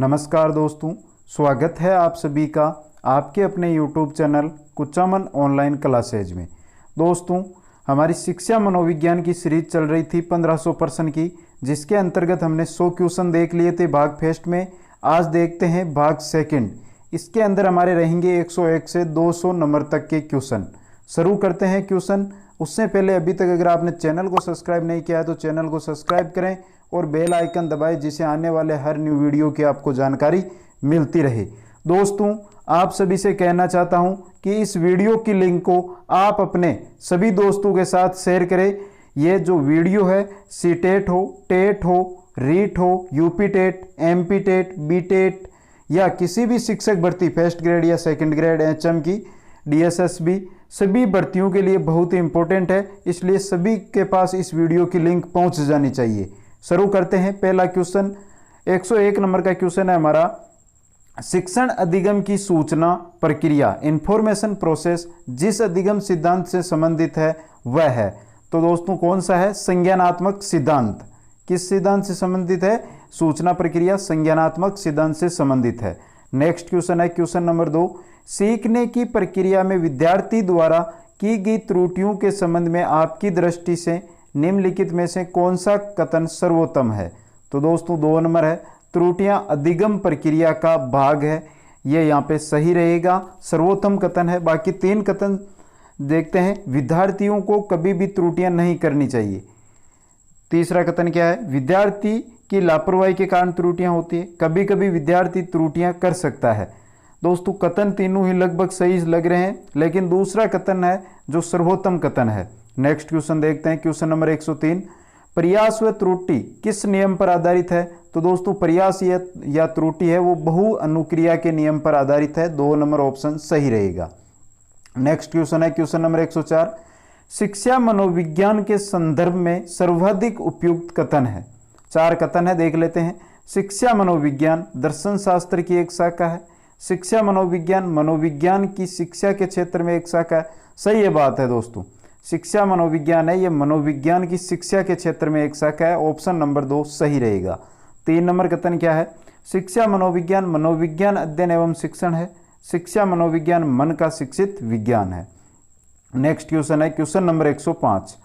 नमस्कार दोस्तों, स्वागत है आप सभी का आपके अपने YouTube channel Kuchaman online classes में। दोस्तों, हमारी शिक्षा मनोविज्ञान की सीरीज चल रही थी 1500 प्रश्न की, जिसके अंतर्गत हमने 100 क्वेश्चन देख लिए थे भाग फर्स्ट में। आज देखते हैं भाग सेकंड। इसके अंदर हमारे रहेंगे 101 से 200 नंबर तक के क्वेश्चन। शुरू करते हैं क्वेश्चन। उससे पहले अभी तक अगर आपने चैनल को सब्सक्राइब नहीं किया है तो चैनल को सब्सक्राइब करें और बेल आइकन दबाएं, जिससे आने वाले हर न्यू वीडियो की आपको जानकारी मिलती रहे। दोस्तों, आप सभी से कहना चाहता हूं कि इस वीडियो की लिंक को आप अपने सभी दोस्तों के साथ शेयर करें। ये जो वीडियो है सीटेट हो, टेट हो, रीट हो, UP TET, MP TET, B TET या किसी भी शिक्षक भर्ती फर्स्ट ग्रेड या सेकंड ग्रेड, एचएम की, डीएसएसबी, सभी भर्तियों के लिए बहुत ही इंपॉर्टेंट है। इसलिए सभी के पास इस वीडियो की लिंक पहुंच जानी चाहिए। शुरू करते हैं। पहला क्वेश्चन 101 नंबर का क्वेश्चन है हमारा, शिक्षण अधिगम की सूचना प्रक्रिया, इंफॉर्मेशन प्रोसेस जिस अधिगम सिद्धांत से संबंधित है वह है। तो दोस्तों कौन सा है? संज्ञानात्मक सिद्धांत। किस सिद्धांत से संबंधित है? सूचना प्रक्रिया संज्ञानात्मक सिद्धांत से संबंधित है। नेक्स्ट क्वेश्चन है क्वेश्चन नंबर 2, सीखने की प्रक्रिया में विद्यार्थी द्वारा की गई त्रुटियों के संबंध में आपकी दृष्टि से निम्नलिखित में से कौन सा कथन सर्वोत्तम है? तो दोस्तों 2 नंबर है, त्रुटियां अधिगम प्रक्रिया का भाग है। ये यहाँ पे सही रहेगा, सर्वोत्तम कथन है। बाकी 3 कथन देखते हैं। विद्यार्थियों को कभी भी त्रुटियां नहीं करनी चाहिए। तीसरा कथन क्या है? विद्यार्थी की लापरवाही के कारण त्रुटियां होती है। कभी कभी विद्यार्थी त्रुटियां कर सकता है। दोस्तों कथन तीनों ही लगभग सही लग रहे हैं, लेकिन दूसरा कथन है जो सर्वोत्तम कथन है। नेक्स्ट क्वेश्चन देखते हैं। क्वेश्चन नंबर 103, प्रयास व त्रुटि किस नियम पर आधारित है? तो दोस्तों प्रयास या त्रुटि है वो बहु अनुक्रिया के नियम पर आधारित है। 2 नंबर ऑप्शन सही रहेगा। नेक्स्ट क्वेश्चन है क्वेश्चन नंबर 104, शिक्षा मनोविज्ञान के संदर्भ में सर्वाधिक उपयुक्त कथन है। 4 कथन है, देख लेते हैं। शिक्षा मनोविज्ञान दर्शन शास्त्र की एक शाखा है। शिक्षा मनोविज्ञान मनोविज्ञान की शिक्षा के क्षेत्र में एक शाखा है। सही ये बात है दोस्तों, शिक्षा मनोविज्ञान है, ये मनोविज्ञान की शिक्षा के क्षेत्र में एक शाखा है। ऑप्शन नंबर 2 सही रहेगा। 3 नंबर कथन क्या है? शिक्षा मनोविज्ञान मनोविज्ञान अध्ययन एवं शिक्षण है। शिक्षा मनोविज्ञान मन का शिक्षित विज्ञान है। नेक्स्ट क्वेश्चन है क्वेश्चन नंबर 105,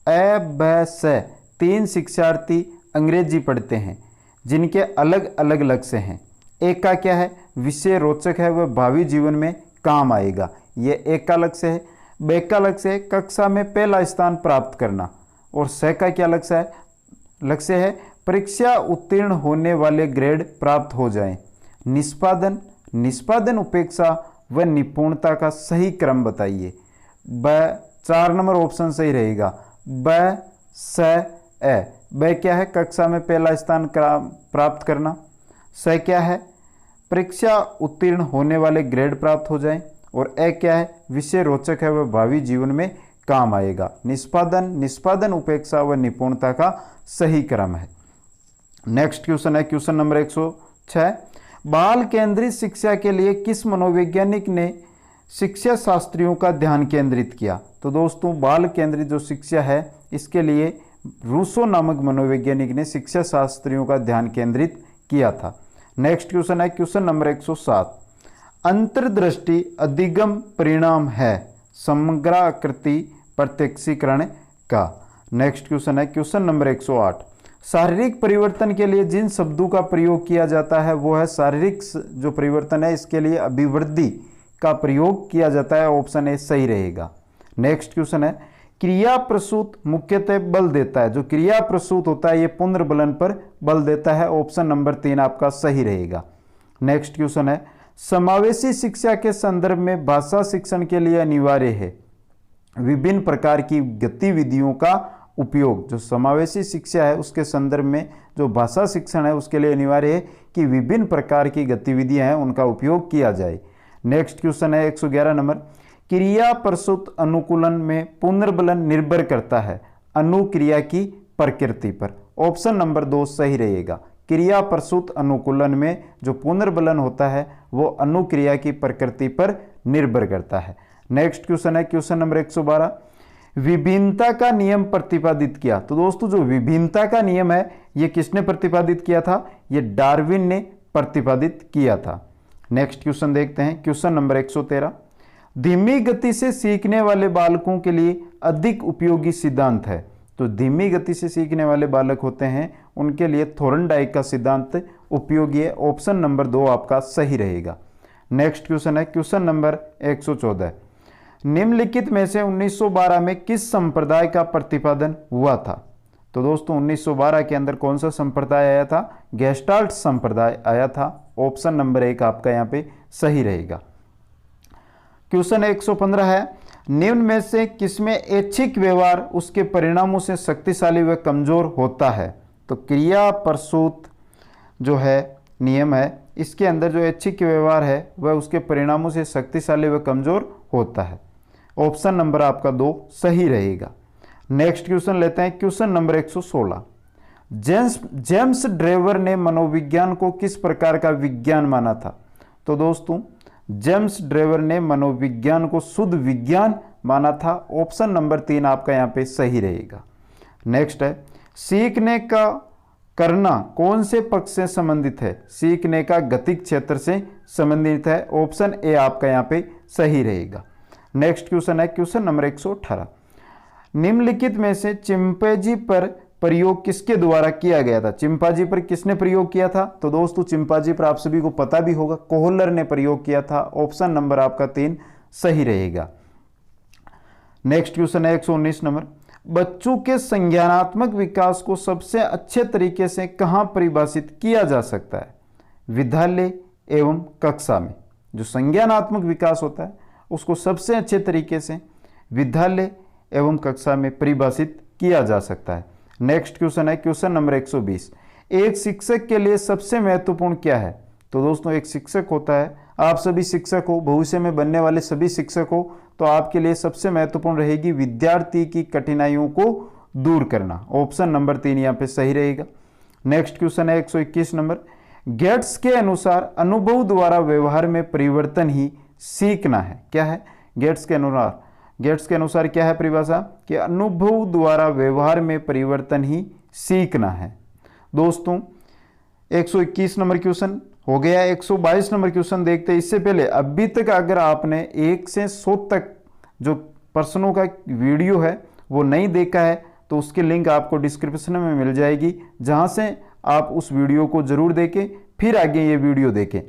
अ ब स 3 शिक्षार्थी अंग्रेजी पढ़ते हैं जिनके अलग अलग लक्ष्य हैं। एक का क्या है? विषय रोचक है, वह भावी जीवन में काम आएगा। ये एक का लक्ष्य है। ब का लक्ष्य है कक्षा में पहला स्थान प्राप्त करना। और स का क्या लक्ष्य है? लक्ष्य है परीक्षा उत्तीर्ण होने वाले ग्रेड प्राप्त हो जाएं। निष्पादन उपेक्षा व निपुणता का सही क्रम बताइए। 4 नंबर ऑप्शन सही रहेगा। ब स ए। ब क्या है? कक्षा में पहला स्थान प्राप्त करना। स क्या है? परीक्षा उत्तीर्ण होने वाले ग्रेड प्राप्त हो जाएं। और ए क्या है? विषय रोचक है, वह भावी जीवन में काम आएगा। निष्पादन उपेक्षा व निपुणता का सही क्रम है। नेक्स्ट क्वेश्चन है क्वेश्चन नंबर 106, बाल केंद्रित शिक्षा के लिए किस मनोवैज्ञानिक ने शिक्षा शास्त्रियों का ध्यान केंद्रित किया? तो दोस्तों बाल केंद्रित जो शिक्षा है इसके लिए रूसो नामक मनोवैज्ञानिक ने शिक्षा शास्त्रियों का ध्यान केंद्रित किया था। नेक्स्ट क्वेश्चन है क्वेश्चन नंबर 107, अंतर्दृष्टि अधिगम परिणाम है समग्राकृति प्रत्यक्षीकरण का। नेक्स्ट क्वेश्चन है क्वेश्चन नंबर 108, शारीरिक परिवर्तन के लिए जिन शब्दों का प्रयोग किया जाता है वो है शारीरिक जो परिवर्तन है इसके लिए अभिवृद्धि का प्रयोग किया जाता है। ऑप्शन ए सही रहेगा। नेक्स्ट क्वेश्चन है, क्रिया प्रसूत मुख्यतः बल देता है। जो क्रिया प्रसूत होता है ये पुनर्बलन पर बल देता है। ऑप्शन नंबर 3 आपका सही रहेगा। नेक्स्ट क्वेश्चन है, समावेशी शिक्षा के संदर्भ में भाषा शिक्षण के लिए अनिवार्य है विभिन्न प्रकार की गतिविधियों का उपयोग। जो समावेशी शिक्षा है उसके संदर्भ में जो भाषा शिक्षण है उसके लिए अनिवार्य है कि विभिन्न प्रकार की गतिविधियां हैं उनका उपयोग किया जाए। नेक्स्ट क्वेश्चन है 111 नंबर, क्रिया प्रसूत अनुकूलन में पुनर्बलन निर्भर करता है अनुक्रिया की प्रकृति पर। ऑप्शन नंबर 2 सही रहेगा। क्रिया प्रसूत अनुकूलन में जो पुनर्बलन होता है वो अनुक्रिया की प्रकृति पर निर्भर करता है। नेक्स्ट क्वेश्चन है क्वेश्चन नंबर 112, विभिन्नता का नियम प्रतिपादित किया। तो दोस्तों जो विभिन्नता का नियम है ये किसने प्रतिपादित किया था? ये डार्विन ने प्रतिपादित किया था। नेक्स्ट क्वेश्चन देखते हैं, क्वेश्चन नंबर 113। धीमी गति से सीखने वाले बालकों के लिए अधिक उपयोगी सिद्धांत है। तो धीमी गति से सीखने वाले बालक होते हैं उनके लिए थोर्नडाइक का सिद्धांत उपयोगी है। ऑप्शन नंबर 2 आपका सही रहेगा। नेक्स्ट क्वेश्चन है क्वेश्चन नंबर 114। निम्नलिखित में से 1912 में किस संप्रदाय का प्रतिपादन हुआ था? तो दोस्तों 1912 के अंदर कौन सा संप्रदाय आया था? गेस्टाल्ट संप्रदाय आया था। ऑप्शन नंबर 1 आपका यहाँ पे सही रहेगा। क्वेश्चन 115 है, निम्न में से किसमें ऐच्छिक व्यवहार उसके परिणामों से शक्तिशाली व कमजोर होता है? तो क्रिया प्रसूत जो है नियम है, इसके अंदर जो ऐच्छिक व्यवहार है वह उसके परिणामों से शक्तिशाली व कमजोर होता है। ऑप्शन नंबर आपका 2 सही रहेगा। नेक्स्ट क्वेश्चन लेते हैं, क्वेश्चन नंबर 116। जेम्स ड्रेवर ने मनोविज्ञान को किस प्रकार का विज्ञान माना था? तो दोस्तों जेम्स ड्रेवर ने मनोविज्ञान को शुद्ध विज्ञान माना था। ऑप्शन नंबर 3 आपका यहाँ पे सही रहेगा। नेक्स्ट है, सीखने का करना कौन से पक्ष से संबंधित है? सीखने का गतिक क्षेत्र से संबंधित है। ऑप्शन ए आपका यहाँ पे सही रहेगा। नेक्स्ट क्वेश्चन है क्वेश्चन नंबर 118। निम्नलिखित में से चिंपैंजी पर प्रयोग किसके द्वारा किया गया था? चिंपैंजी पर किसने प्रयोग किया था? तो दोस्तों चिंपैंजी पर आप सभी को पता भी होगा, कोहलर ने प्रयोग किया था। ऑप्शन नंबर आपका 3 सही रहेगा। नेक्स्ट क्वेश्चन है 119 नंबर। बच्चों के संज्ञानात्मक विकास को सबसे अच्छे तरीके से कहाँ परिभाषित किया जा सकता है? विद्यालय एवं कक्षा में। जो संज्ञानात्मक विकास होता है उसको सबसे अच्छे तरीके से विद्यालय एवं कक्षा में परिभाषित किया जा सकता है। नेक्स्ट क्वेश्चन है क्वेश्चन नंबर 120। एक शिक्षक के लिए सबसे महत्वपूर्ण क्या है? तो दोस्तों एक शिक्षक होता है, आप सभी शिक्षक हो, भविष्य में बनने वाले सभी शिक्षक हो, तो आपके लिए सबसे महत्वपूर्ण रहेगी विद्यार्थी की कठिनाइयों को दूर करना। ऑप्शन नंबर 3 यहाँ पे सही रहेगा। नेक्स्ट क्वेश्चन है 121 नंबर। गेट्स के अनुसार अनुभव द्वारा व्यवहार में परिवर्तन ही सीखना है। क्या है? गेट्स के अनुसार क्या है परिभाषा? कि अनुभव द्वारा व्यवहार में परिवर्तन ही सीखना है। दोस्तों 121 नंबर क्वेश्चन हो गया। 122 नंबर क्वेश्चन देखते हैं। इससे पहले अभी तक अगर आपने 1 से 100 तक जो प्रश्नों का वीडियो है वो नहीं देखा है तो उसकी लिंक आपको डिस्क्रिप्शन में मिल जाएगी, जहां से आप उस वीडियो को जरूर देखें, फिर आगे ये वीडियो देखें।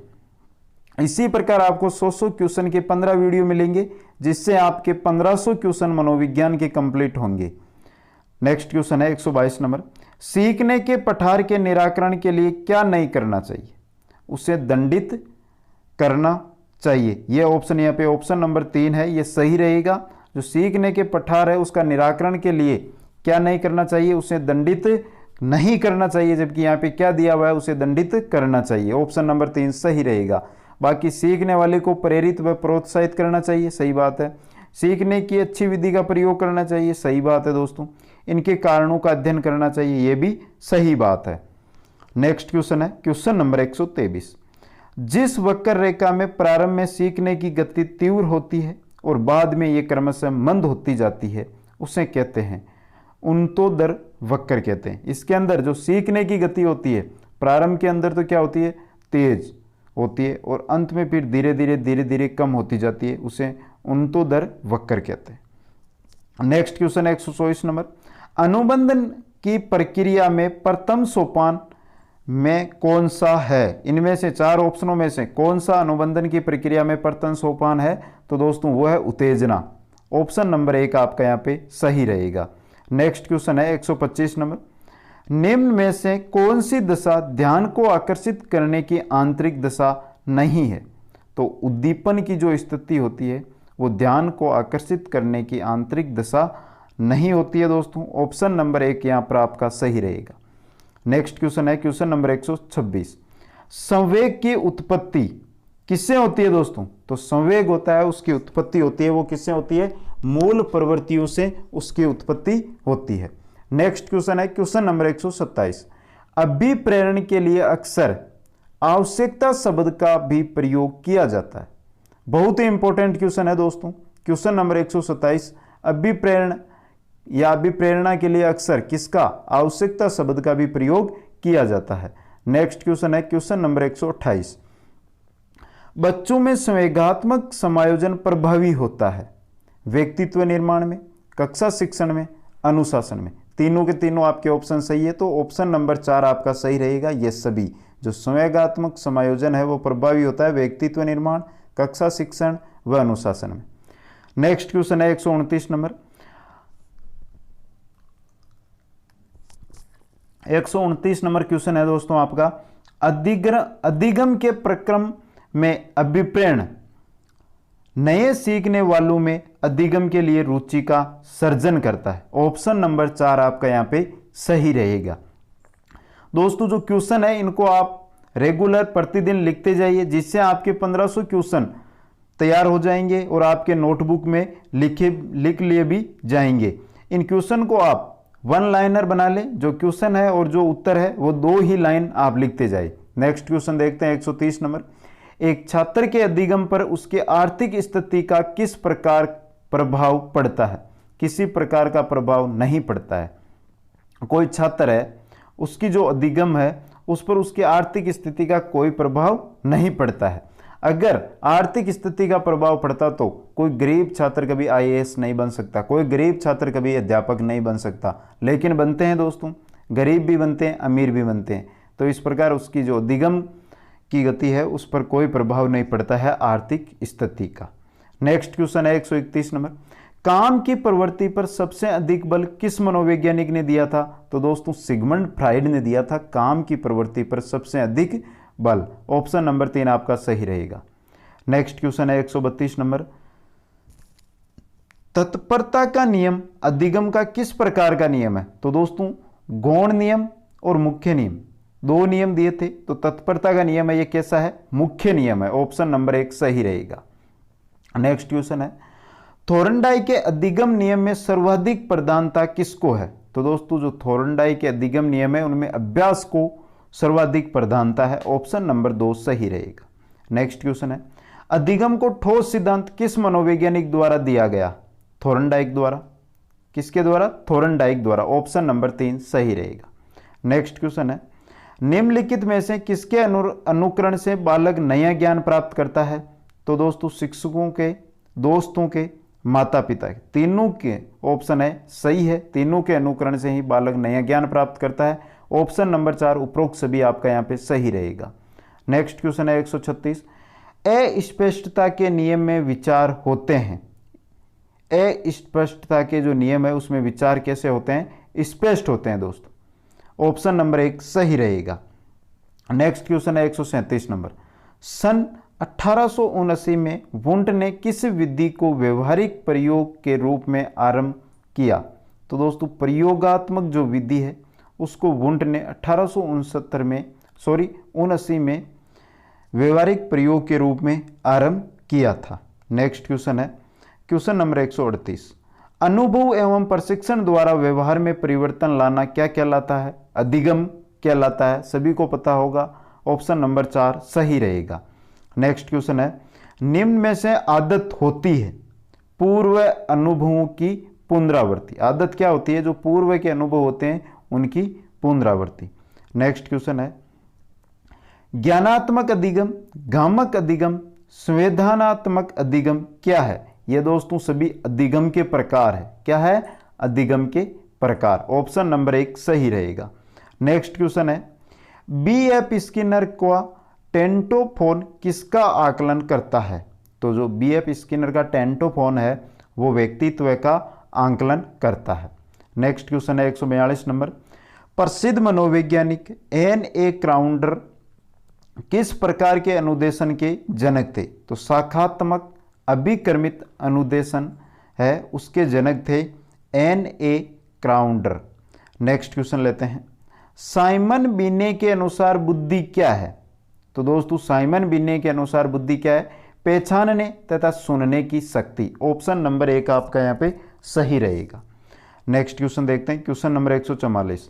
इसी प्रकार आपको 100 क्वेश्चन के 15 वीडियो मिलेंगे, जिससे आपके 1500 क्वेश्चन मनोविज्ञान के कंप्लीट होंगे। नेक्स्ट क्वेश्चन है 122 नंबर। सीखने के पठार के निराकरण के लिए क्या नहीं करना चाहिए? उसे दंडित करना चाहिए। यह ऑप्शन यहाँ पे ऑप्शन नंबर 3 है, यह सही रहेगा। जो सीखने के पठार है उसका निराकरण के लिए क्या नहीं करना चाहिए? उसे दंडित नहीं करना चाहिए, जबकि यहाँ पे क्या दिया हुआ है? उसे दंडित करना चाहिए। ऑप्शन नंबर 3 सही रहेगा। बाकी सीखने वाले को प्रेरित व प्रोत्साहित करना चाहिए, सही बात है। सीखने की अच्छी विधि का प्रयोग करना चाहिए, सही बात है दोस्तों। इनके कारणों का अध्ययन करना चाहिए, यह भी सही बात है। नेक्स्ट क्वेश्चन है क्वेश्चन नंबर 123। जिस वक्र रेखा में प्रारंभ में सीखने की गति तीव्र होती है और बाद में ये क्रमशः मंद होती जाती है, उसे कहते हैं उन्नतोदर वक्र कहते हैं। इसके अंदर जो सीखने की गति होती है प्रारंभ के अंदर तो क्या होती है? तेज होती है, और अंत में फिर धीरे धीरे कम होती जाती है, उसे उन्नतोदर वक्र कहते हैं। नेक्स्ट क्वेश्चन है 124 नंबर। अनुबंधन की प्रक्रिया में प्रथम सोपान में कौन सा है? इनमें से 4 ऑप्शनों में से कौन सा अनुबंधन की प्रक्रिया में प्रथम सोपान है? तो दोस्तों वो है उत्तेजना। ऑप्शन नंबर 1 आपका यहाँ पे सही रहेगा। नेक्स्ट क्वेश्चन है 125 नंबर। निम्न में से कौन सी दशा ध्यान को आकर्षित करने की आंतरिक दशा नहीं है? तो उद्दीपन की जो स्थिति होती है वो ध्यान को आकर्षित करने की आंतरिक दशा नहीं होती है दोस्तों। ऑप्शन नंबर 1 यहाँ पर आपका सही रहेगा। नेक्स्ट क्वेश्चन है क्वेश्चन नंबर 126। संवेग की उत्पत्ति किससे होती है दोस्तों? तो संवेग होता है, उसकी उत्पत्ति होती है, वो किससे होती है? मूल प्रवृत्तियों से उसकी उत्पत्ति होती है। नेक्स्ट क्वेश्चन है क्वेश्चन नंबर 127। अभिप्रेरण के लिए अक्सर आवश्यकता शब्द का भी प्रयोग किया जाता है। बहुत ही इंपॉर्टेंट क्वेश्चन है दोस्तों। Question number 127। अभिप्रेरण या अभिप्रेरणा के लिए अक्सर किसका? आवश्यकता शब्द का भी प्रयोग किया जाता है। नेक्स्ट क्वेश्चन है क्वेश्चन नंबर 128। बच्चों में संवेगात्मक समायोजन प्रभावी होता है व्यक्तित्व निर्माण में, कक्षा शिक्षण में, अनुशासन में। तीनों के तीनों आपके ऑप्शन सही है, तो ऑप्शन नंबर 4 आपका सही रहेगा। ये सभी जो संवेगात्मक समायोजन है वो प्रभावी होता है व्यक्तित्व निर्माण, कक्षा शिक्षण व अनुशासन में। नेक्स्ट क्वेश्चन है 129 नंबर। 129 नंबर क्वेश्चन है दोस्तों आपका, अधिगम के प्रक्रम में अभिप्रेरण नए सीखने वालों में अधिगम के लिए रुचि का सर्जन करता है। ऑप्शन नंबर 4 आपका यहां पे सही रहेगा। दोस्तों जो क्वेश्चन है इनको आप रेगुलर प्रतिदिन लिखते जाइए, जिससे आपके 1500 क्वेश्चन तैयार हो जाएंगे और आपके नोटबुक में लिख लिए भी जाएंगे। इन क्वेश्चन को आप वन लाइनर बना लें, जो क्वेश्चन है और जो उत्तर है वो 2 ही लाइन आप लिखते जाए। नेक्स्ट क्वेश्चन देखते हैं 130 नंबर। एक छात्र के अधिगम पर उसके आर्थिक स्थिति का किस प्रकार प्रभाव पड़ता है? किसी प्रकार का प्रभाव नहीं पड़ता है। कोई छात्र है, उसकी जो अधिगम है उस पर उसकी आर्थिक स्थिति का कोई प्रभाव नहीं पड़ता है। अगर आर्थिक स्थिति का प्रभाव पड़ता तो कोई गरीब छात्र कभी IAS नहीं बन सकता, कोई गरीब छात्र कभी अध्यापक नहीं बन सकता, लेकिन बनते हैं दोस्तों, गरीब भी बनते हैं, अमीर भी बनते हैं। तो इस प्रकार उसकी जो अधिगम की गति है उस पर कोई प्रभाव नहीं पड़ता है आर्थिक स्थिति का। नेक्स्ट क्वेश्चन है 131 नंबर। काम की प्रवृत्ति पर सबसे अधिक बल किस मनोवैज्ञानिक ने दिया था? तो दोस्तों सिगमंड फ्राइड ने दिया था काम की प्रवृत्ति पर सबसे अधिक बल। ऑप्शन नंबर 3 आपका सही रहेगा। नेक्स्ट क्वेश्चन है 132 नंबर। तत्परता का नियम अधिगम का किस प्रकार का नियम है? तो दोस्तों गौण नियम और मुख्य नियम, 2 नियम दिए थे। तो तत्परता का नियम है, ये कैसा है? मुख्य नियम है। ऑप्शन नंबर 1 सही रहेगा। नेक्स्ट क्वेश्चन है, थोरनडाई के अधिगम नियम में सर्वाधिक प्रधानता किसको है? तो दोस्तों जो थोरनडाई के अधिगम नियम है उनमें अभ्यास को सर्वाधिक प्रधानता है। ऑप्शन नंबर 2 सही रहेगा। नेक्स्ट क्वेश्चन है, अधिगम को ठोस सिद्धांत किस मनोवैज्ञानिक द्वारा दिया गया? थोरनडाइक द्वारा। किसके द्वारा? थोरनडाइक द्वारा। ऑप्शन नंबर 3 सही रहेगा। नेक्स्ट क्वेश्चन है, निम्नलिखित में से किसके अनुकरण से बालक नया ज्ञान प्राप्त करता है? तो दोस्तों शिक्षकों के, दोस्तों के, माता पिता के, तीनों के ऑप्शन है सही है। तीनों के अनुकरण से ही बालक नया ज्ञान प्राप्त करता है। ऑप्शन नंबर 4 उपरोक्त सभी आपका यहाँ पे सही रहेगा। नेक्स्ट क्वेश्चन है 136। अस्पष्टता के नियम में विचार होते हैं। अस्पष्टता के जो नियम है उसमें विचार कैसे होते हैं? स्पष्ट होते हैं दोस्तों। ऑप्शन नंबर 1 सही रहेगा। नेक्स्ट क्वेश्चन है 137 नंबर। सन 1879 में वुंट ने किस विधि को व्यवहारिक प्रयोग के रूप में आरंभ किया? तो दोस्तों प्रयोगात्मक जो विधि है उसको वुंट ने 1869 में व्यवहारिक प्रयोग के रूप में आरंभ किया था। नेक्स्ट क्वेश्चन है क्वेश्चन नंबर 138। अनुभव एवं प्रशिक्षण द्वारा व्यवहार में परिवर्तन लाना क्या कहलाता है? अधिगम कहलाता है, सभी को पता होगा। ऑप्शन नंबर 4 सही रहेगा। नेक्स्ट क्वेश्चन है, निम्न में से आदत होती है पूर्व अनुभवों की पुनरावृत्ति। आदत क्या होती है? जो पूर्व के अनुभव होते हैं उनकी पुनरावृत्ति। नेक्स्ट क्वेश्चन है, ज्ञानात्मक अधिगम, भ्रामक अधिगम, संवेदनात्मक अधिगम क्या है? ये दोस्तों सभी अधिगम के प्रकार है। क्या है? अधिगम के प्रकार। ऑप्शन नंबर 1 सही रहेगा। नेक्स्ट क्वेश्चन है, B.F. स्किनर का टेंटोफोन किसका आकलन करता है? तो जो B.F. स्किनर का टेंटोफोन है वो व्यक्तित्व का आकलन करता है। नेक्स्ट क्वेश्चन है 142 नंबर। प्रसिद्ध मनोवैज्ञानिक N.A. क्राउंडर किस प्रकार के अनुदेशन के जनक थे? तो शाखात्मक अभिक्रमित अनुदेशन है, उसके जनक थे N.A. क्राउंडर। नेक्स्ट क्वेश्चन लेते हैं, साइमन बिने के अनुसार बुद्धि क्या है? तो दोस्तों साइमन बिने के अनुसार बुद्धि क्या है? पहचानने तथा सुनने की शक्ति। ऑप्शन नंबर 1 आपका यहाँ पे सही रहेगा। नेक्स्ट क्वेश्चन देखते हैं क्वेश्चन नंबर 144।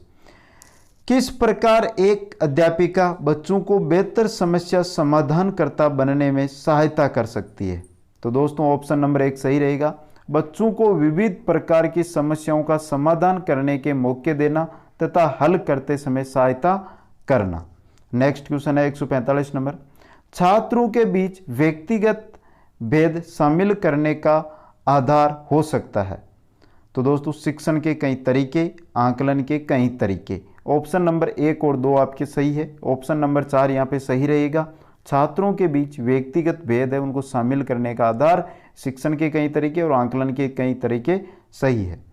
किस प्रकार एक अध्यापिका बच्चों को बेहतर समस्या समाधानकर्ता बनने में सहायता कर सकती है? तो दोस्तों ऑप्शन नंबर 1 सही रहेगा। बच्चों को विविध प्रकार की समस्याओं का समाधान करने के मौके देना तथा हल करते समय सहायता करना। नेक्स्ट क्वेश्चन है 145 नंबर, छात्रों के बीच व्यक्तिगत भेद शामिल करने का आधार हो सकता है। तो दोस्तों शिक्षण के कई तरीके, आकलन के कई तरीके। ऑप्शन नंबर 1 और 2 आपके सही है। ऑप्शन नंबर 4 यहाँ पे सही रहेगा। छात्रों के बीच व्यक्तिगत भेद है उनको शामिल करने का आधार शिक्षण के कई तरीके और आकलन के कई तरीके सही है।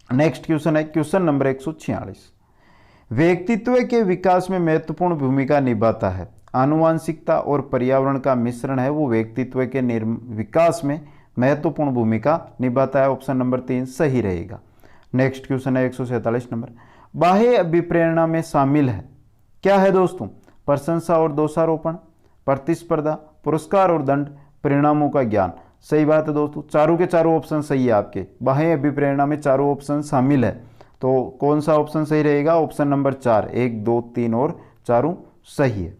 नेक्स्ट क्वेश्चन है क्वेश्चन नंबर 146, व्यक्तित्व के विकास में महत्वपूर्ण भूमिका निभाता है। आनुवांशिकता और पर्यावरण का मिश्रण है वो व्यक्तित्व के विकास में महत्वपूर्ण भूमिका निभाता है। ऑप्शन नंबर 3 सही रहेगा। नेक्स्ट क्वेश्चन है 147 नंबर, बाह्य अभिप्रेरणा में शामिल है, क्या है दोस्तों? प्रशंसा और दोषारोपण, प्रतिस्पर्धा, पुरस्कार और दंड, परिणामों का ज्ञान। सही बात है दोस्तों, चारों के चारों ऑप्शन सही है आपके। बाह्य अभिप्रेरणा में चारों ऑप्शन शामिल है, तो कौन सा ऑप्शन सही रहेगा? ऑप्शन नंबर 4, 1, 2, 3 और चारों सही है।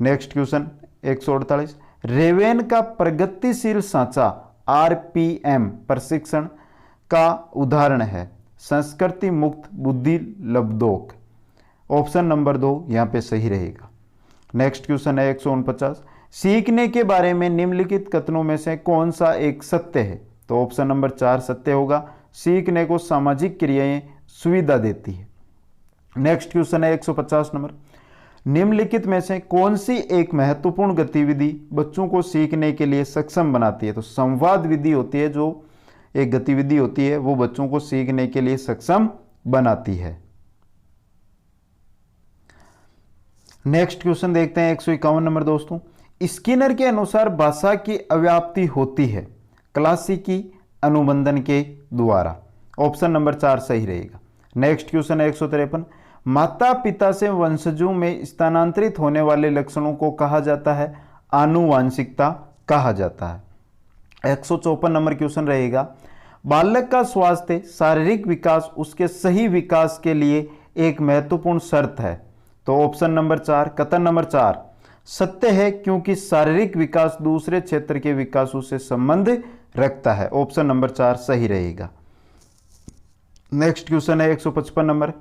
नेक्स्ट क्वेश्चन 148, रेवेन का प्रगतिशील सांचा RPM प्रशिक्षण का उदाहरण है संस्कृति मुक्त बुद्धि लब्धोक। ऑप्शन नंबर 2 यहाँ पे सही रहेगा। नेक्स्ट क्वेश्चन है 149, सीखने के बारे में निम्नलिखित कथनों में से कौन सा एक सत्य है? तो ऑप्शन नंबर 4 सत्य होगा। सीखने को सामाजिक क्रियाएं सुविधा देती है। नेक्स्ट क्वेश्चन है 150 नंबर, निम्नलिखित में से कौन सी एक महत्वपूर्ण गतिविधि बच्चों को सीखने के लिए सक्षम बनाती है? तो संवाद विधि होती है जो एक गतिविधि होती है वो बच्चों को सीखने के लिए सक्षम बनाती है। नेक्स्ट क्वेश्चन देखते हैं 151 नंबर दोस्तों, स्किनर के अनुसार भाषा की अव्याप्ति होती है क्लासिकी अनुबंधन के द्वारा। ऑप्शन नंबर 4 सही रहेगा। नेक्स्ट क्वेश्चन है 153, माता पिता से वंशजों में स्थानांतरित होने वाले लक्षणों को कहा जाता है आनुवांशिकता कहा जाता है। 154 नंबर क्वेश्चन रहेगा, बालक का स्वास्थ्य शारीरिक विकास उसके सही विकास के लिए एक महत्वपूर्ण शर्त है। तो ऑप्शन नंबर 4 कथन नंबर 4 सत्य है क्योंकि शारीरिक विकास दूसरे क्षेत्र के विकासों से संबंध रखता है। ऑप्शन नंबर 4 सही रहेगा। नेक्स्ट क्वेश्चन है 155 नंबर,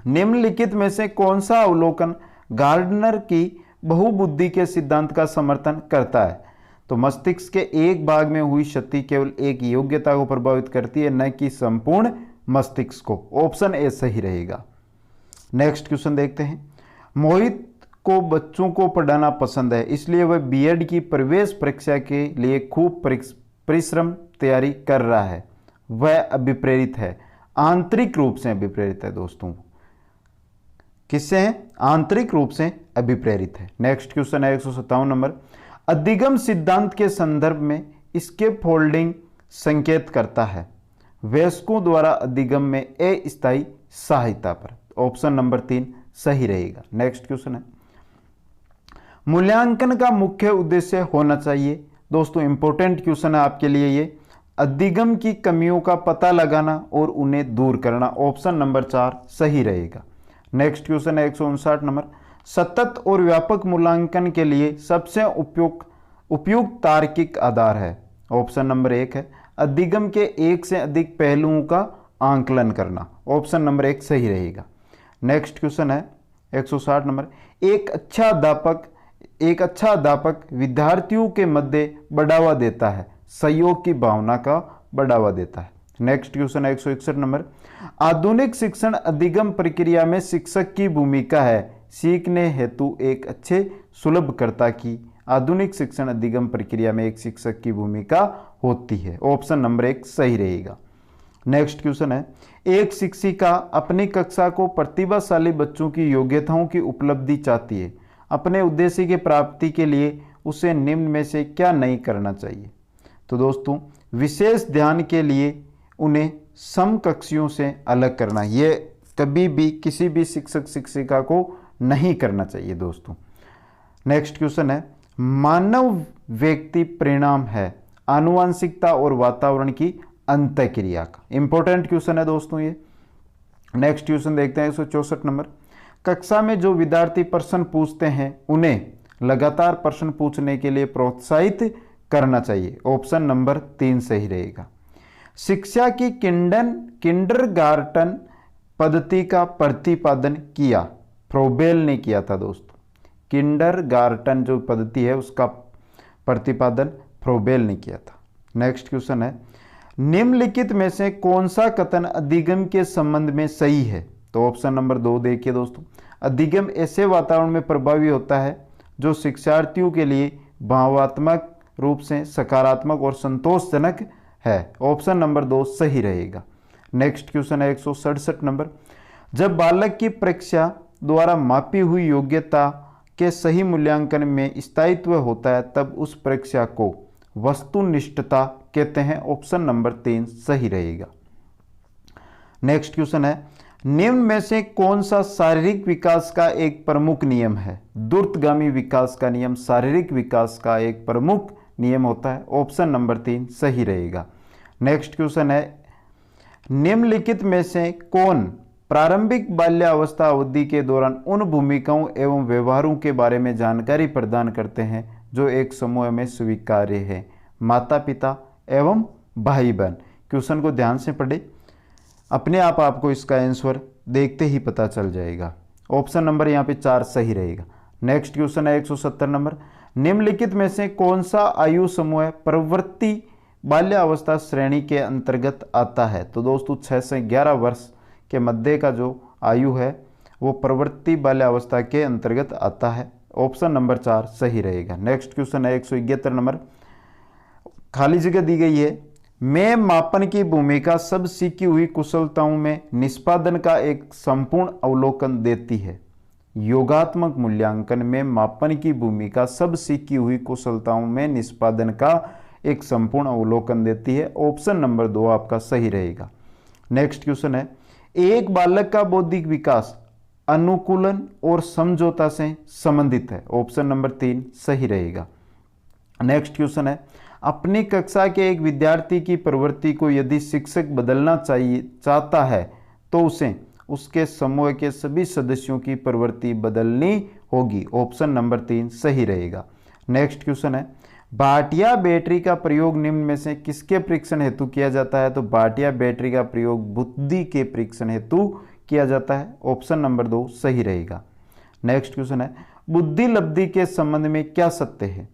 निम्नलिखित में से कौन सा अवलोकन गार्डनर की बहुबुद्धि के सिद्धांत का समर्थन करता है? तो मस्तिष्क के एक भाग में हुई क्षति केवल एक योग्यता को प्रभावित करती है, न कि संपूर्ण मस्तिष्क को। ऑप्शन ए सही रहेगा। नेक्स्ट क्वेश्चन देखते हैं, मोहित को बच्चों को पढ़ाना पसंद है इसलिए वह बीएड की प्रवेश परीक्षा के लिए खूब परिश्रम तैयारी कर रहा है। वह अभिप्रेरित है, आंतरिक रूप से अभिप्रेरित है दोस्तों। किससे है? आंतरिक रूप से अभिप्रेरित है। नेक्स्ट क्वेश्चन है 157 नंबर, अधिगम सिद्धांत के संदर्भ में इसके फोल्डिंग संकेत करता है वयस्कों द्वारा अधिगम में अस्थायी सहायता पर। ऑप्शन नंबर 3 सही रहेगा। नेक्स्ट क्वेश्चन है, मूल्यांकन का मुख्य उद्देश्य होना चाहिए। दोस्तों इंपॉर्टेंट क्वेश्चन है आपके लिए ये, अधिगम की कमियों का पता लगाना और उन्हें दूर करना। ऑप्शन नंबर 4 सही रहेगा। नेक्स्ट क्वेश्चन है 159 नंबर, सतत और व्यापक मूल्यांकन के लिए सबसे उपयुक्त तार्किक आधार है। ऑप्शन नंबर 1 है अधिगम के एक से अधिक पहलुओं का आंकलन करना। ऑप्शन नंबर 1 सही रहेगा। नेक्स्ट क्वेश्चन है 160 नंबर, एक अच्छा अध्यापक विद्यार्थियों के मध्य बढ़ावा देता है, सहयोग की भावना का बढ़ावा देता है। नेक्स्ट क्वेश्चन है 161 नंबर, आधुनिक शिक्षण अधिगम प्रक्रिया में शिक्षक की भूमिका है सीखने हेतु एक अच्छे सुलभकर्ता की। आधुनिक शिक्षण अधिगम प्रक्रिया में एक शिक्षक की भूमिका होती है। ऑप्शन नंबर 1 सही रहेगा। नेक्स्ट क्वेश्चन है, एक शिक्षिका अपनी कक्षा को प्रतिभाशाली बच्चों की योग्यताओं की उपलब्धि चाहती है, अपने उद्देश्य की प्राप्ति के लिए उसे निम्न में से क्या नहीं करना चाहिए? तो दोस्तों विशेष ध्यान के लिए उन्हें समकक्षियों से अलग करना, ये कभी भी किसी भी शिक्षक शिक्षिका को नहीं करना चाहिए दोस्तों। नेक्स्ट क्वेश्चन है, मानव व्यक्ति परिणाम है आनुवांशिकता और वातावरण की अंतःक्रिया का। इंपॉर्टेंट क्वेश्चन है दोस्तों ये। नेक्स्ट क्वेश्चन देखते हैं 164 नंबर, कक्षा में जो विद्यार्थी प्रश्न पूछते हैं उन्हें लगातार प्रश्न पूछने के लिए प्रोत्साहित करना चाहिए। ऑप्शन नंबर 3 सही रहेगा। शिक्षा की किंडरगार्टन पद्धति का प्रतिपादन किया फ्रोबेल ने किया था दोस्तों। किंडरगार्टन जो पद्धति है उसका प्रतिपादन फ्रोबेल ने किया था। नेक्स्ट क्वेश्चन है, निम्नलिखित में से कौन सा कथन अधिगम के संबंध में सही है? तो ऑप्शन नंबर 2 देखिए दोस्तों, अधिगम ऐसे वातावरण में प्रभावी होता है जो शिक्षार्थियों के लिए भावात्मक रूप से सकारात्मक और संतोषजनक है। ऑप्शन नंबर 2 सही रहेगा। नेक्स्ट क्वेश्चन है 167 नंबर, जब बालक की परीक्षा द्वारा मापी हुई योग्यता के सही मूल्यांकन में स्थायित्व होता है तब उस परीक्षा को वस्तुनिष्ठता कहते हैं। ऑप्शन नंबर 3 सही रहेगा। नेक्स्ट क्वेश्चन है, निम्न में से कौन सा शारीरिक विकास का एक प्रमुख नियम है? द्रुतगामी विकास का नियम शारीरिक विकास का एक प्रमुख नियम होता है। ऑप्शन नंबर 3 सही रहेगा। नेक्स्ट क्वेश्चन है, निम्नलिखित में से कौन प्रारंभिक बाल्यावस्था अवधि के दौरान उन भूमिकाओं एवं व्यवहारों के बारे में जानकारी प्रदान करते हैं जो एक समूह में स्वीकार्य है? माता पिता एवं भाई बहन। क्वेश्चन को ध्यान से पढ़े, अपने आप आपको इसका आंसर देखते ही पता चल जाएगा। ऑप्शन नंबर यहाँ पे 4 सही रहेगा। नेक्स्ट क्वेश्चन है 170 नंबर, निम्नलिखित में से कौन सा आयु समूह प्रवृत्ति बाल्यावस्था श्रेणी के अंतर्गत आता है? तो दोस्तों 6 से 11 वर्ष के मध्य का जो आयु है वो प्रवृत्ति बाल्यावस्था के अंतर्गत आता है। ऑप्शन नंबर 4 सही रहेगा। नेक्स्ट क्वेश्चन है 171 नंबर, खाली जगह दी गई है, मैं मापन की भूमिका सब सीखी हुई कुशलताओं में निष्पादन का एक संपूर्ण अवलोकन देती है। योगात्मक मूल्यांकन में मापन की भूमिका सब सीखी हुई कुशलताओं में निष्पादन का एक संपूर्ण अवलोकन देती है। ऑप्शन नंबर 2 आपका सही रहेगा। नेक्स्ट क्वेश्चन है, एक बालक का बौद्धिक विकास अनुकूलन और समझौता से संबंधित है। ऑप्शन नंबर 3 सही रहेगा। नेक्स्ट क्वेश्चन है, अपनी कक्षा के एक विद्यार्थी की प्रवृत्ति को यदि शिक्षक बदलना चाहता है तो उसे उसके समूह के सभी सदस्यों की प्रवृत्ति बदलनी होगी। ऑप्शन नंबर 3 सही रहेगा। नेक्स्ट क्वेश्चन है, भाटिया बैटरी का प्रयोग निम्न में से किसके परीक्षण हेतु किया जाता है? तो भाटिया बैटरी का प्रयोग बुद्धि के परीक्षण हेतु किया जाता है। ऑप्शन नंबर 2 सही रहेगा। नेक्स्ट क्वेश्चन है, बुद्धि लब्धि के संबंध में क्या सत्य है?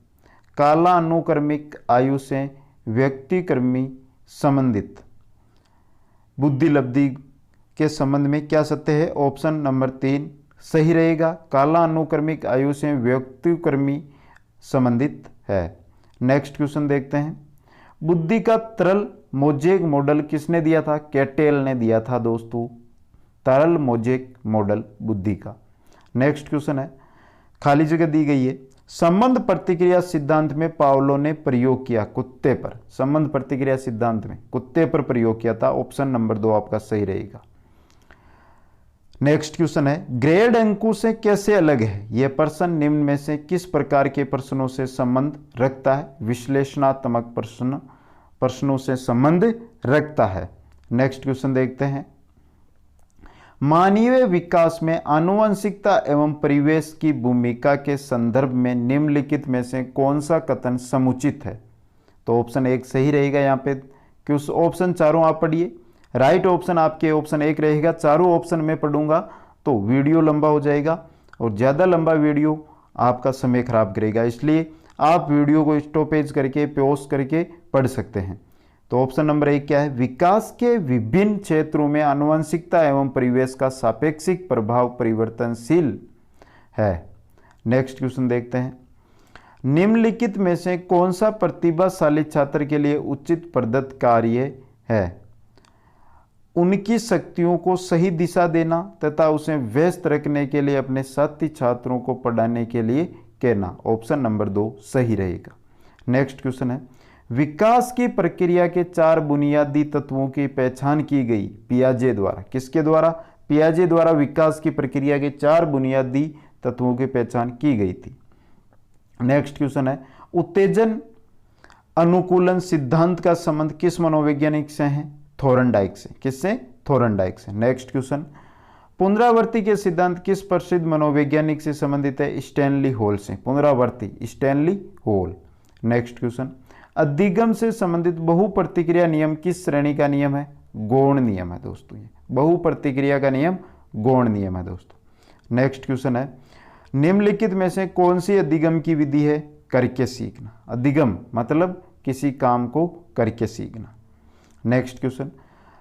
कालानुक्रमिक आयु से व्यक्तिक्रमी संबंधित बुद्धि लब्धि के संबंध में क्या सत्य है? ऑप्शन नंबर 3 सही रहेगा। कालानुक्रमिक आयु से व्यक्तिक्रमी संबंधित है। नेक्स्ट क्वेश्चन देखते हैं, बुद्धि का तरल मोज़ेक मॉडल किसने दिया था? कैटेल ने दिया था दोस्तों, तरल मोज़ेक मॉडल बुद्धि का। नेक्स्ट क्वेश्चन है, खाली जगह दी गई है, संबंध प्रतिक्रिया सिद्धांत में पावलो ने प्रयोग किया कुत्ते पर। संबंध प्रतिक्रिया सिद्धांत में कुत्ते पर प्रयोग किया था। ऑप्शन नंबर 2 आपका सही रहेगा। नेक्स्ट क्वेश्चन है, ग्रेड अंकों से कैसे अलग है? यह प्रश्न निम्न में से किस प्रकार के प्रश्नों से संबंध रखता है? विश्लेषणात्मक प्रश्नों से संबंध रखता है। नेक्स्ट क्वेश्चन देखते हैं, मानवीय विकास में आनुवंशिकता एवं परिवेश की भूमिका के संदर्भ में निम्नलिखित में से कौन सा कथन समुचित है? तो ऑप्शन 1 सही रहेगा। यहाँ पे क्यों ऑप्शन चारों आप पढ़िए, राइट ऑप्शन आपके ऑप्शन 1 रहेगा। चारों ऑप्शन में पढ़ूंगा तो वीडियो लंबा हो जाएगा और ज़्यादा लंबा वीडियो आपका समय खराब करेगा, इसलिए आप वीडियो को स्टॉपेज करके पॉज करके पढ़ सकते हैं। तो ऑप्शन नंबर 1 क्या है? विकास के विभिन्न क्षेत्रों में आनुवंशिकता एवं परिवेश का सापेक्षिक प्रभाव परिवर्तनशील है। नेक्स्ट क्वेश्चन देखते हैं, निम्नलिखित में से कौन सा प्रतिभाशाली छात्र के लिए उचित प्रदत्त कार्य है? उनकी शक्तियों को सही दिशा देना तथा उसे व्यस्त रखने के लिए अपने साथी छात्रों को पढ़ाने के लिए कहना। ऑप्शन नंबर 2 सही रहेगा। नेक्स्ट क्वेश्चन है, विकास की प्रक्रिया के 4 बुनियादी तत्वों की पहचान की गई पियाजे द्वारा। किसके द्वारा? पियाजे द्वारा विकास की प्रक्रिया के 4 बुनियादी तत्वों की पहचान की गई थी। नेक्स्ट क्वेश्चन है, उत्तेजन अनुकूलन सिद्धांत का संबंध किस मनोवैज्ञानिक से है? थोरनडाइक से। किससे? थोरनडाइक से। नेक्स्ट क्वेश्चन, पुनरावृत्ति के सिद्धांत किस प्रसिद्ध मनोवैज्ञानिक से संबंधित है? स्टैनली हॉल से। पुनरावृत्ति स्टैनली हॉल। नेक्स्ट क्वेश्चन, अधिगम से संबंधित बहुप्रतिक्रिया नियम किस श्रेणी का नियम है? गौण नियम है दोस्तों। ये बहुप्रतिक्रिया का नियम गौण नियम है दोस्तों। नेक्स्ट क्वेश्चन है, निम्नलिखित में से कौन सी अधिगम की विधि है? करके सीखना। अधिगम मतलब किसी काम को करके सीखना। नेक्स्ट क्वेश्चन,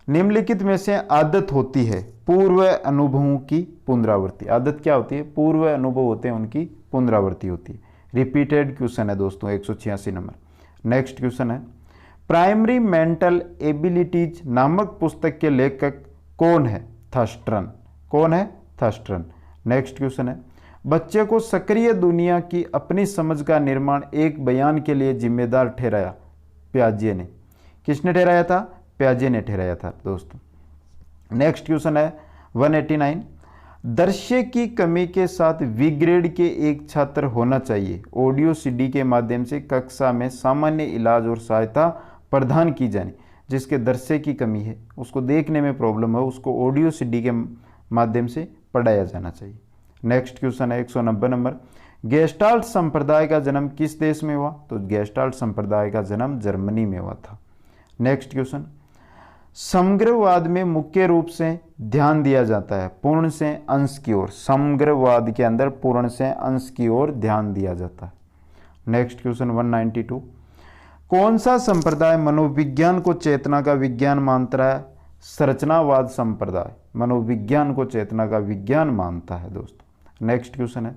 निम्नलिखित में से आदत होती है पूर्व अनुभवों की पुनरावृत्ति। आदत क्या होती है? पूर्व अनुभव होते हैं, उनकी पुनरावृत्ति होती है। रिपीटेड क्वेश्चन है दोस्तों, 186 नंबर। नेक्स्ट क्वेश्चन है, प्राइमरी मेंटल एबिलिटीज नामक पुस्तक के लेखक कौन है? थर्स्टन। कौन है? थर्स्टन। नेक्स्ट क्वेश्चन है, बच्चे को सक्रिय दुनिया की अपनी समझ का निर्माण एक बयान के लिए जिम्मेदार ठहराया प्याजे ने। किसने ठहराया था? प्याजे ने ठहराया था दोस्तों। नेक्स्ट क्वेश्चन है 189, दृश्य की कमी के साथ विग्रेड के एक छात्र होना चाहिए। ऑडियो सीडी के माध्यम से कक्षा में सामान्य इलाज और सहायता प्रदान की जानी। जिसके दृश्य की कमी है, उसको देखने में प्रॉब्लम है, उसको ऑडियो सीडी के माध्यम से पढ़ाया जाना चाहिए। नेक्स्ट क्वेश्चन है 190 नंबर, गेस्टाल्ट संप्रदाय का जन्म किस देश में हुआ? तो गेस्टाल्ट संप्रदाय का जन्म जर्मनी में हुआ था। नेक्स्ट क्वेश्चन, समग्रवाद में मुख्य रूप से ध्यान दिया जाता है पूर्ण से अंश की ओर। समग्रवाद के अंदर पूर्ण से अंश की ओर ध्यान दिया जाता है। नेक्स्ट क्वेश्चन 192, कौन सा संप्रदाय मनोविज्ञान को चेतना का विज्ञान मानता है? संरचनावाद संप्रदाय मनोविज्ञान को चेतना का विज्ञान मानता है दोस्तों। नेक्स्ट क्वेश्चन है,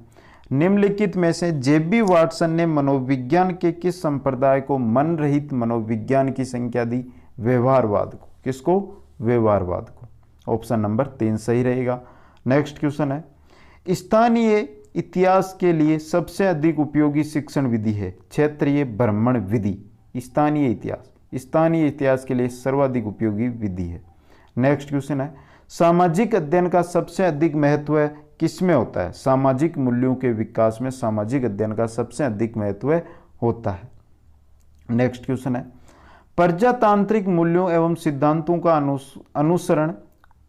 निम्नलिखित में से जेबी वाटसन ने मनोविज्ञान के किस संप्रदाय को मन रहित मनोविज्ञान की संख्या दी? व्यवहारवाद को। किसको? व्यवहारवाद को। ऑप्शन नंबर 3 सही रहेगा। नेक्स्ट क्वेश्चन है, स्थानीय इतिहास के लिए सबसे अधिक उपयोगी शिक्षण विधि है? क्षेत्रीय भ्रमण विधि। स्थानीय इतिहास के लिए सर्वाधिक उपयोगी विधि है। नेक्स्ट क्वेश्चन है, सामाजिक अध्ययन का सबसे अधिक महत्व किसमें होता है? सामाजिक मूल्यों के विकास में सामाजिक अध्ययन का सबसे अधिक महत्व होता है। नेक्स्ट क्वेश्चन है, प्रजातांत्रिक मूल्यों एवं सिद्धांतों का अनुसरण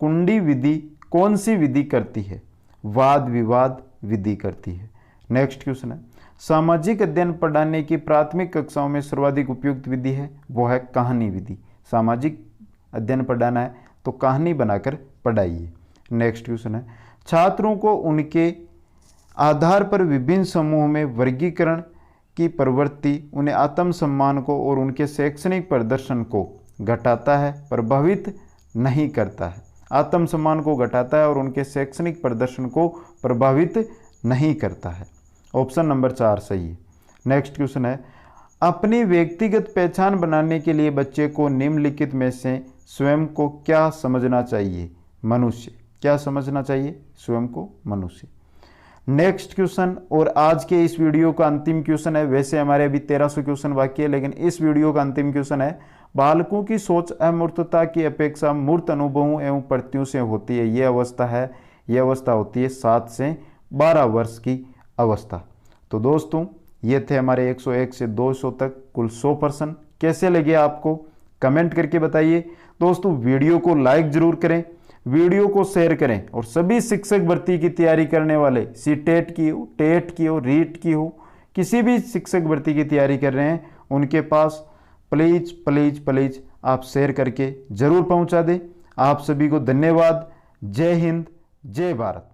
कुंडी विधि कौन सी विधि करती है? वाद विवाद विधि करती है। नेक्स्ट क्वेश्चन है, सामाजिक अध्ययन पढ़ाने की प्राथमिक कक्षाओं में सर्वाधिक उपयुक्त विधि है? वो है कहानी विधि। सामाजिक अध्ययन पढ़ाना है तो कहानी बनाकर पढ़ाइए। नेक्स्ट क्वेश्चन है, छात्रों को उनके आधार पर विभिन्न समूह में वर्गीकरण की प्रवृत्ति उन्हें आत्मसम्मान को और उनके शैक्षणिक प्रदर्शन को घटाता है, प्रभावित नहीं करता है। आत्मसम्मान को घटाता है और उनके शैक्षणिक प्रदर्शन को प्रभावित नहीं करता है। ऑप्शन नंबर 4 सही है। नेक्स्ट क्वेश्चन है, अपनी व्यक्तिगत पहचान बनाने के लिए बच्चे को निम्नलिखित में से स्वयं को क्या समझना चाहिए? मनुष्य। क्या समझना चाहिए? स्वयं को मनुष्य। नेक्स्ट क्वेश्चन और आज के इस वीडियो का अंतिम क्वेश्चन है। वैसे हमारे अभी 1300 क्वेश्चन बाकी है, लेकिन इस वीडियो का अंतिम क्वेश्चन है, बालकों की सोच अमूर्तता की अपेक्षा मूर्त अनुभवों एवं प्रत्ययों से होती है। यह अवस्था होती है 7 से 12 वर्ष की अवस्था। तो दोस्तों ये थे हमारे 101 से 200 तक कुल 100 प्रश्न। कैसे लगे आपको कमेंट करके बताइए। दोस्तों वीडियो को लाइक जरूर करें, वीडियो को शेयर करें और सभी शिक्षक भर्ती की तैयारी करने वाले, सीटेट की हो, टेट की हो, रीट की हो, किसी भी शिक्षक भर्ती की तैयारी कर रहे हैं उनके पास प्लीज प्लीज प्लीज आप शेयर करके जरूर पहुंचा दें। आप सभी को धन्यवाद। जय हिंद, जय भारत।